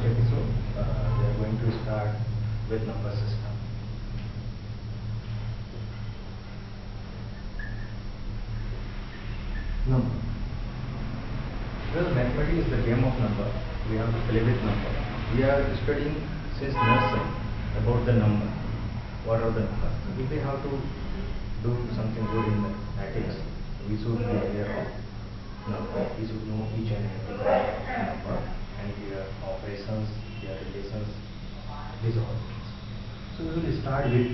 episode. We are going to start with number system. Number. Well, mathematics is the game of number. We have to play with number. We are studying since nursery about the number. What are the numbers? If we have to do something good in mathematics, we should be aware of number. We should know each and every number and their operations, their relations, these all things. So we will start with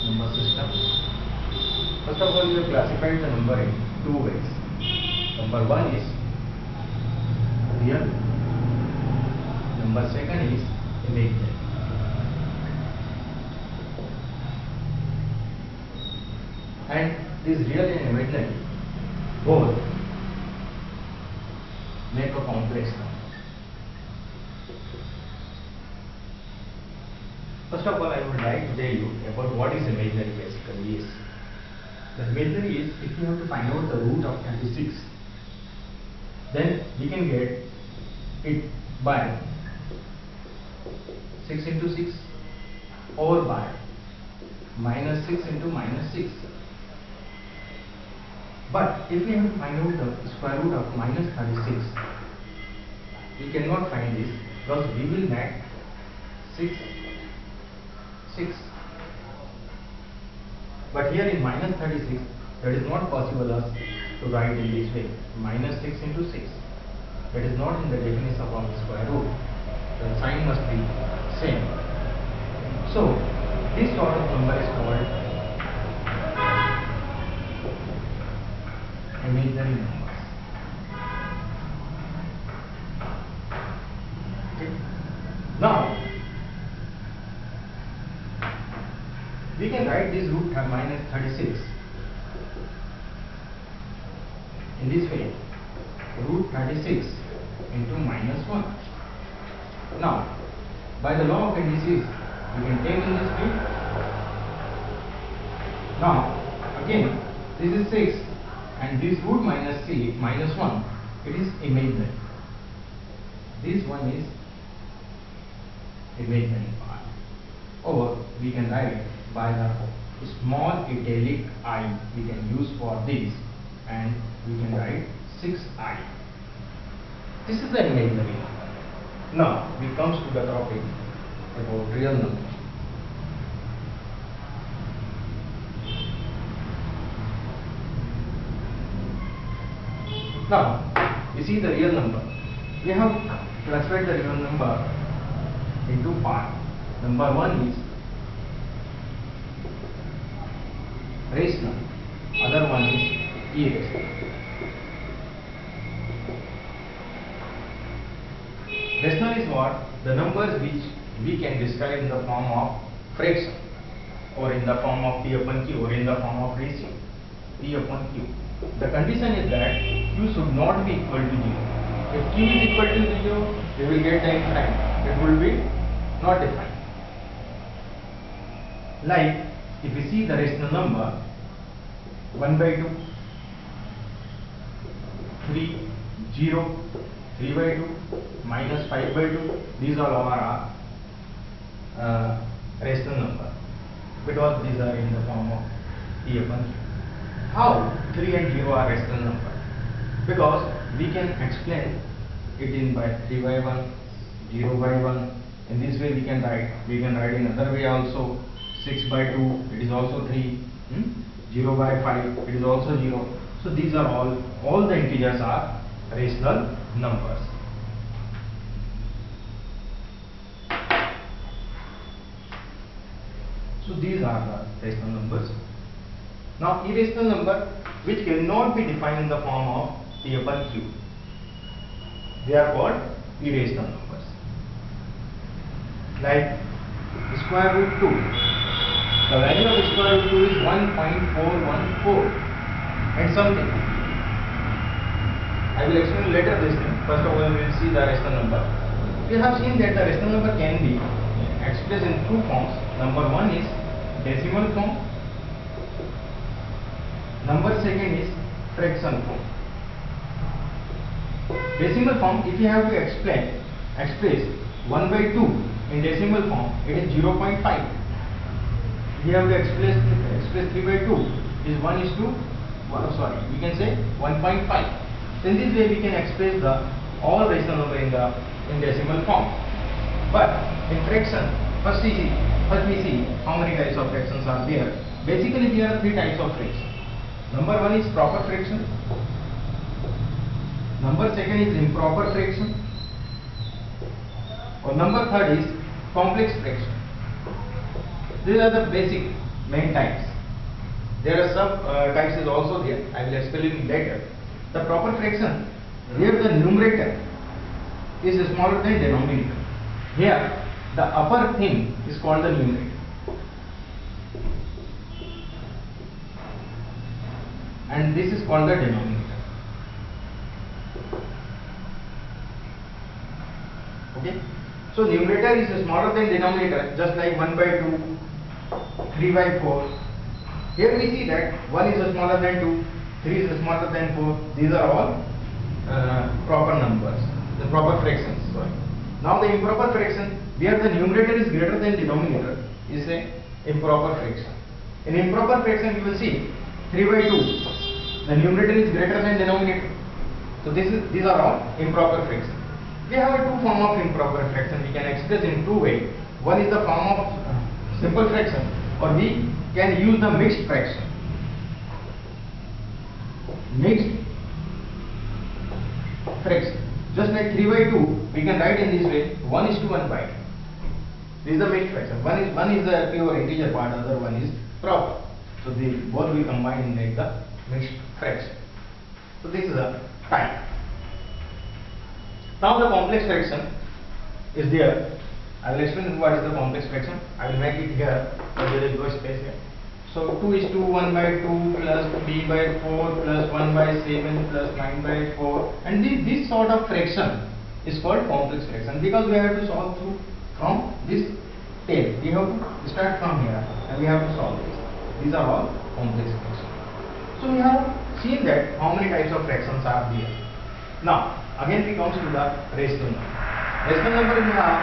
number system. First of all, we have classified the number in two ways. Number one is real. Number second is imaginary. And this real and imaginary both make a complex number. First of all, I would like to tell you about what is imaginary basically is. The imaginary is, if you have to find out the root of 36, then we can get it by 6 into 6 or by minus 6 into minus 6. But if we have to find out the square root of minus 36, we cannot find this because we will make 6. But here in minus 36, that is not possible us to write in this way. Minus 6 into 6. That is not in the definition of the square root. The sign must be same. So this sort of number is called imaginary numbers. Okay. Now we can write this root minus 36 in this way. Root 36 into minus 1. Now by the law of indices we can take in this way. Now again this is 6 and this root minus 1, it is imaginary. This one is imaginary part. Or we can write by the small italic I we can use for this, and we can write 6i. This is the imaginary number. Now we comes to the topic about real number. Now you see the real number. We have classified the real number into parts. Number one is rational, other one is irrational. Rational is what? The numbers which we can describe in the form of fraction, or in the form of p upon q, or in the form of ratio p upon q. The condition is that q should not be equal to 0. If q is equal to 0, we will get the infinite. It will be not defined. Like if we see the rational number 1 by 2, 3, 0, 3 by 2, minus 5 by 2, these all are rational number because these are in the form of p upon q. How 3 and 0 are rational number? Because we can explain it in by 3 by 1, 0 by 1. In this way we can write. We can write in another way also. 6 by 2, it is also 3. 0 by 5, it is also 0. So these are all the integers are rational numbers. So these are the rational numbers. Now irrational number which cannot be defined in the form of p upon q, they are called irrational numbers. Like square root 2. The value of square root 2 is 1.414 and something. I will explain later this thing. First of all, we will see the rational number. We have seen that the rational number can be expressed in two forms. Number one is decimal form. Number second is fraction form. Decimal form, if you have to express 1 by 2 in decimal form, it is 0.5. If you have to express 3 by 2, is 1 is to, we can say 1.5. In this way we can express the all rational number in decimal form. But in fraction, first we see how many types of fractions are there. Basically there are 3 types of fraction. Number 1 is proper fraction. Number 2 is improper fraction. Or number 3 is complex fraction. These are the basic main types. There are sub types is also there. I will explain later. The proper fraction, where the numerator is smaller than denominator. Here the upper thing is called the numerator. And this is called the denominator. Okay. So numerator is smaller than denominator, just like 1 by 2, 3 by 4. Here we see that 1 is smaller than 2, 3 is smaller than 4. These are all proper numbers, the proper fractions. Sorry. Now the improper fraction, where the numerator is greater than denominator, is a improper fraction. In improper fraction, you will see 3 by 2. The numerator is greater than denominator. So these are all improper fractions. We have two forms of improper fraction. We can express in two ways. One is the form of simple fraction, or we can use the mixed fraction. Mixed fraction. Just like 3 by 2, we can write in this way: 1 is to 1 by 2. This is the mixed fraction. One is the pure integer part, other one is proper. So the both will combine and make the mixed fraction. So this is a type. Now the complex fraction is there. I will explain what is the complex fraction. I will make it here, but there is no space here. So 2 is to 1 by 2 plus b by 4 plus 1 by 7 plus 9 by 4, and this sort of fraction is called complex fraction, because we have to solve from this tail. We have to start from here and we have to solve this. These are all complex fractions. So we have seen that how many types of fractions are there. Now again we come to the rational number. Rational number, we have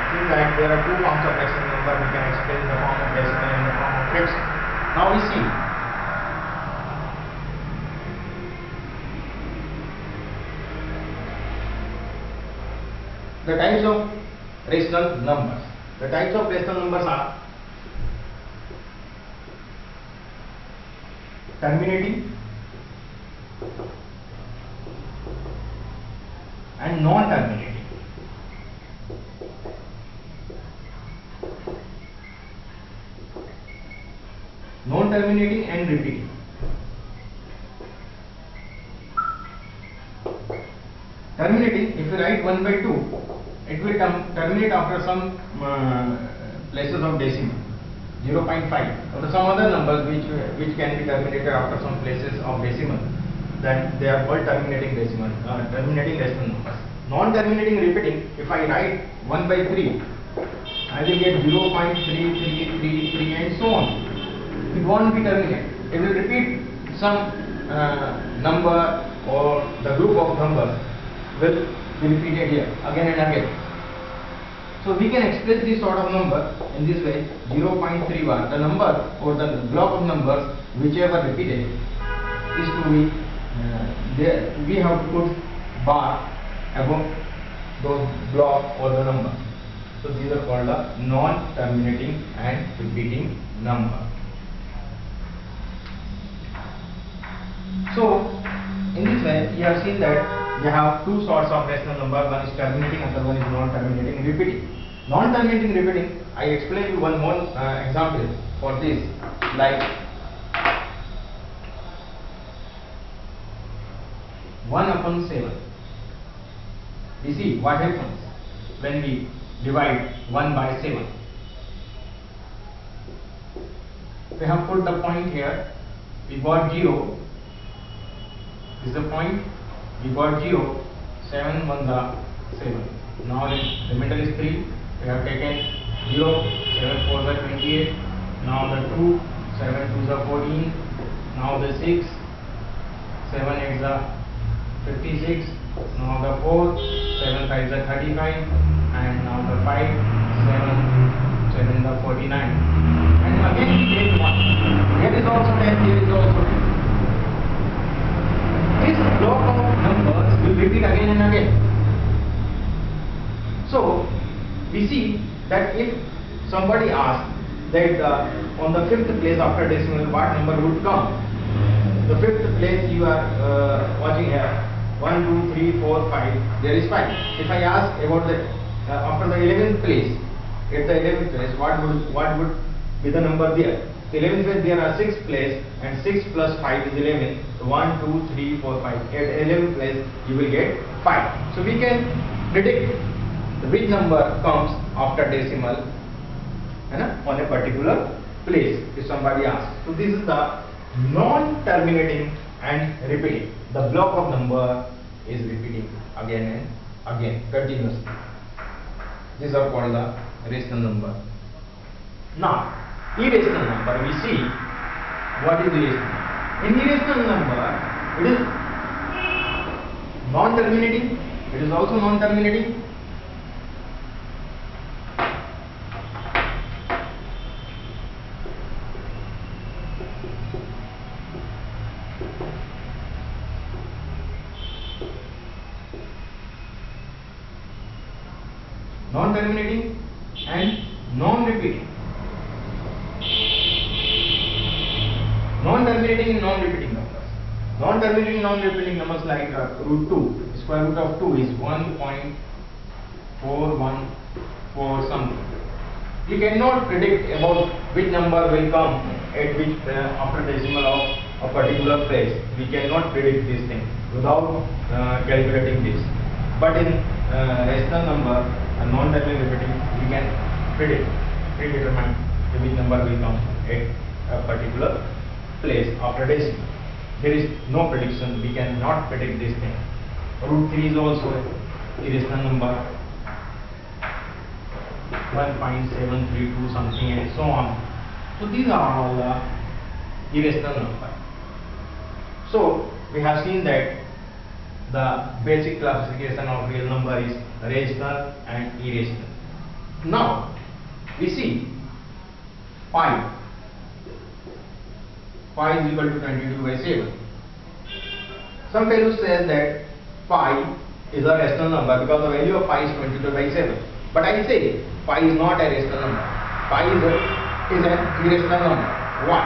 seen that there are two forms of rational number. We can explain the form of decimal and the form of fraction. Now we see the types of rational numbers. The types of rational numbers are terminating and non-terminating. Non-terminating and repeating. Terminating, if you write 1 by 2, it will terminate after some places of decimal, 0.5, or some other numbers which can be terminated after some places of decimal. That they are called terminating decimal, terminating decimal numbers. Non-terminating repeating, if I write 1 by 3, I will get 0.3333 and so on. It won't be terminated. It will repeat some number, or the group of numbers will be repeated here again and again. So we can express this sort of number in this way: 0.31. The number or the block of numbers whichever repeated is to be there. We have to put bar above those block or the number. So these are called the non-terminating and repeating number. So in this way you have seen that we have two sorts of rational number. One is terminating, other one is non-terminating repeating. Non-terminating repeating, I explain you one more example for this, like 1/7. We see what happens when we divide 1 by 7. We have put the point here. We got 0. This is the point. We got 0. 7 1 the 7. Now the middle is 3. We have taken 0. 7 4 the 28. Now the 2. 7 2 the 14. Now the 6. 7 8 the 56, now the 4, 7 5 are 35, and now the 5, 7, 7 the 49, and again we take 1. Here is also 10, here is also 10. This block of numbers will repeat again and again. So we see that if somebody asks that on the 5th place after decimal what number would come, the 5th place you are watching here, 1 2 3 4 5, there is 5. If I ask about the after the 11th place, at the 11th place what would be the number there? The 11th place there are 6 place, and 6 plus 5 is 11. 1 2 3 4 5. At 11th place you will get 5. So we can predict which number comes after decimal on a particular place if somebody asks. So this is the non-terminating and repeating. The block of number is repeating again and again continuously. These are called the rational number. Now, irrational number, we see what is irrational. In irrational number, it is non-terminating. It is also non-terminating. Non-terminating and non-repeating. Non-terminating and non-repeating numbers. Non-terminating and non-repeating numbers like root 2. Square root of 2 is 1.414 something. You cannot predict about which number will come at which after decimal of a particular place. We cannot predict this thing without calculating this. But in rational number and non-terminating repeating, we can predetermine which number will come at a particular place after decimal. There is no prediction. We cannot predict this thing. Root 3 is also a irrational number. 1.732 something and so on. So these are all the irrational numbers. So we have seen that the basic classification of real number is rational and irrational. Now we see pi. Pi is equal to 22/7. Some fellows say that pi is a rational number because the value of pi is 22/7. But I say pi is not a rational number. Pi is an irrational number. Why?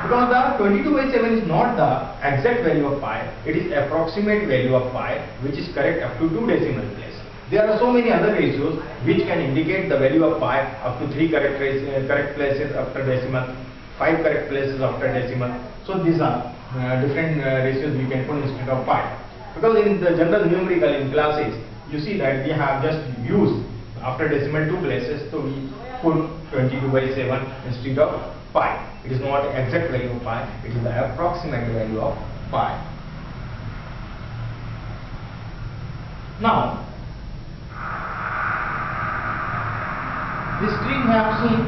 Because the 22/7 is not the exact value of pi. It is approximate value of pi, which is correct up to 2 decimal places. There are so many other ratios which can indicate the value of pi up to 3 correct places after decimal, 5 correct places after decimal. So these are different ratios we can put instead of pi. Because in the general numerical in classes, you see that we have just used after decimal 2 places, so we put 22/7 instead of pi. It is not exact value of pi, it is the approximate value of pi. Now, this string we have seen.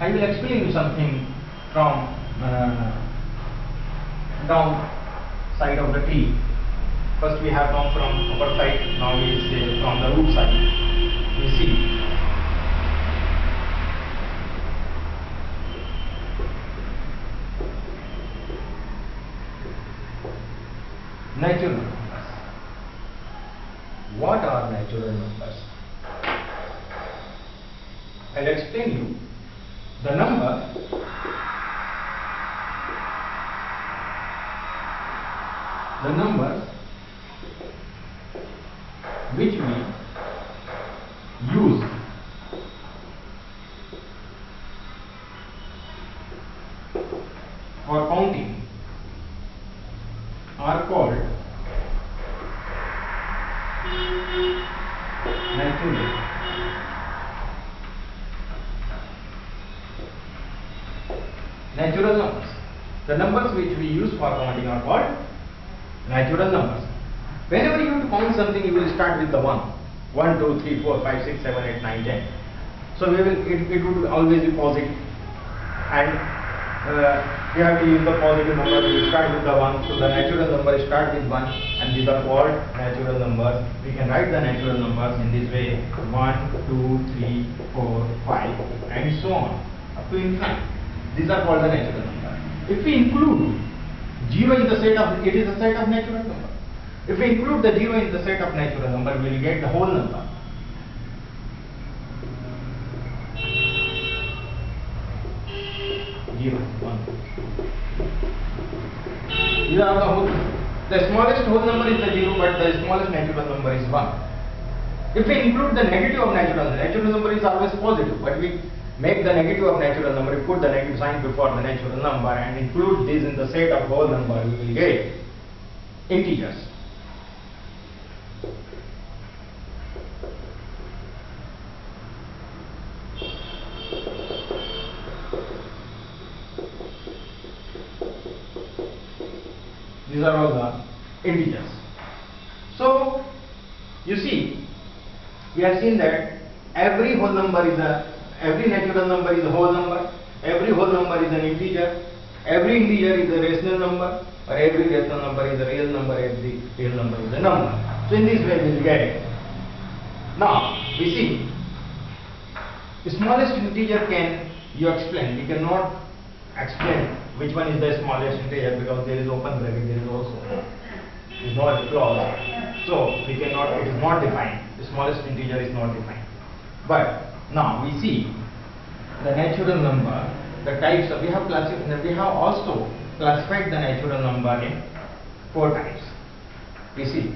I will explain you something from down side of the tree. First we have come from upper side, now we say from the root side. We see natural numbers. What are natural numbers? I'll explain you. The numbers which we use for counting are called natural. Natural numbers. The numbers which we use for counting are called natural numbers. Whenever you have to count something, you will start with the 1. 1, 2, 3, 4, 5, 6, 7, 8, 9, 10. So it would always be positive. And we have to use the positive number. We start with the 1, so the natural number start with 1, and these are called natural numbers. We can write the natural numbers in this way: 1, 2, 3, 4, 5, and so on up to infinite. These are called the natural numbers. If we include 0 in the set of, it is a set of natural number. If we include the 0 in the set of natural number, we will get the whole number. 0, 1. These are the whole. The smallest whole number is the 0, but the smallest natural number is 1. If we include the negative of natural number is always positive, but we make the negative of natural number, we put the negative sign before the natural number and include this in the set of whole number, we will get integers. These are all the integers. So you see, we have seen that every whole number is every natural number is a whole number, every whole number is an integer, every integer is a rational number, or every rational number is a real number, every real number is a number. So in this way we will get it. Now we see, the smallest integer can you explain. We cannot explain which one is the smallest integer because there is open bracket, there is also is not clause. So we cannot, it is not defined. The smallest integer is not defined. But now we see the natural number, the types of, we have also classified the natural number in 4 types. We see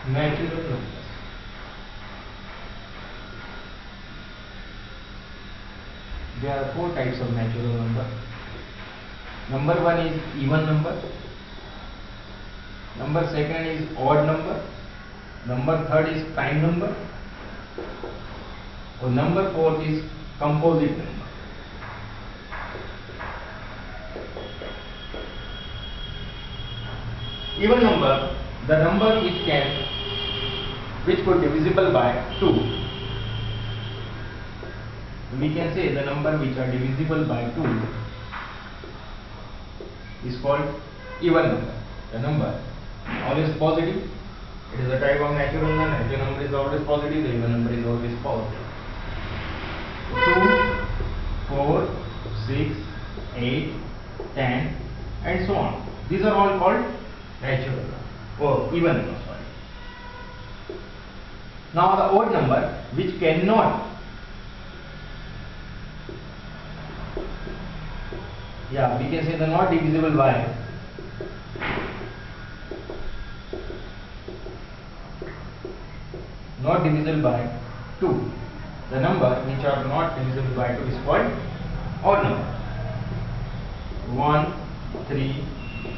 natural numbers. There are 4 types of natural number. Number 1 is even number. Number 2nd is odd number. Number 3rd is prime number. Or number 4th is composite number. Even number, the number which could be divisible by 2. We can say the number which are divisible by 2 is called even number. The number always positive. It is a type of natural number. Natural number is always positive. The even number is always positive. 2, 4, 6, 8, 10, and so on. These are all called natural number or even number. Now the odd number which cannot, we can say the not divisible by not divisible by 2. The number which are not divisible by 2 is called odd number. 1, 3,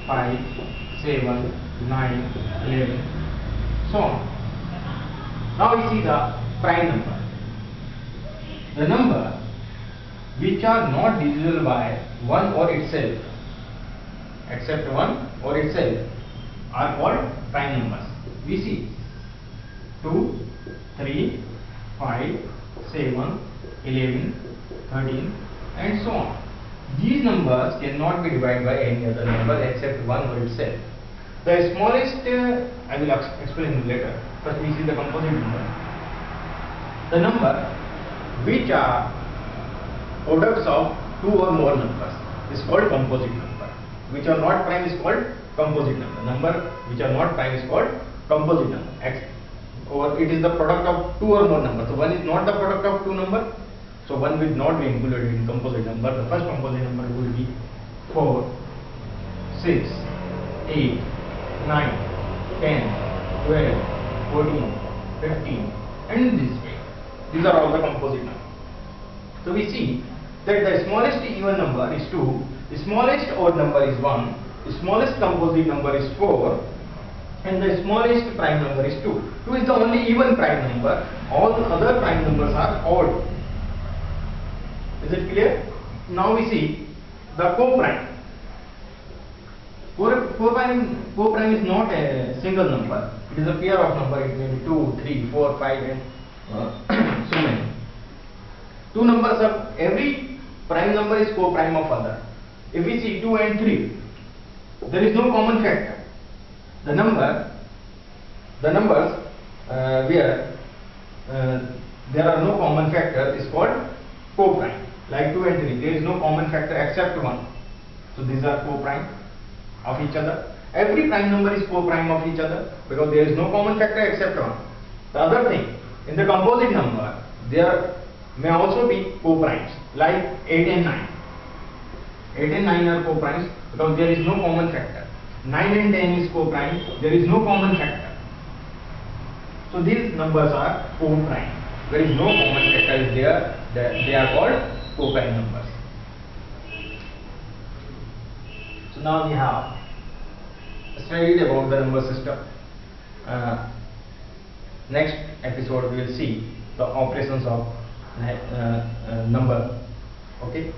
5, 7, 9, 11, so on. Now we see the prime number. The number which are not divisible by 1 or itself, except 1 or itself, are called prime numbers. We see 2, 3, 5, 7, 11, 13, and so on. These numbers cannot be divided by any other number except 1 or itself. The smallest, I will explain later. First we see the composite number. The number which are products of 2 or more numbers is called composite number. Which are not prime is called composite number. Number which are not prime is called composite number. Or it is the product of 2 or more numbers. So 1 is not the product of 2 numbers. So 1 will not be included in composite number. The first composite number will be 4, 6, 8, 9, 10, 12, 14, 15, and this way. These are all the composite numbers. So we see that the smallest even number is 2, the smallest odd number is 1, the smallest composite number is 4, and the smallest prime number is 2. 2 is the only even prime number. All the other prime numbers are odd. Is it clear? Now we see the co-prime. Co-prime is not a single number. It is a pair of number. It may be 2, 3, 4, 5 and so many. Two numbers are, every prime number is co-prime of other. If we see 2 and 3, there is no common factor. The numbers where there are no common factor is called co-prime. Like 2 and 3, there is no common factor except 1. So these are co-prime of each other. Every prime number is co-prime of each other because there is no common factor except 1. The other thing, in the composite number, there may also be co-primes like 8 and 9. 8 and 9 are co-primes because there is no common factor. 9 and 10 is co-prime, there is no common factor. So these numbers are co-prime. There is no common factor is there, they are called co-prime numbers. So now we have studied about the number system. Next episode we will see the operations of number. Okay.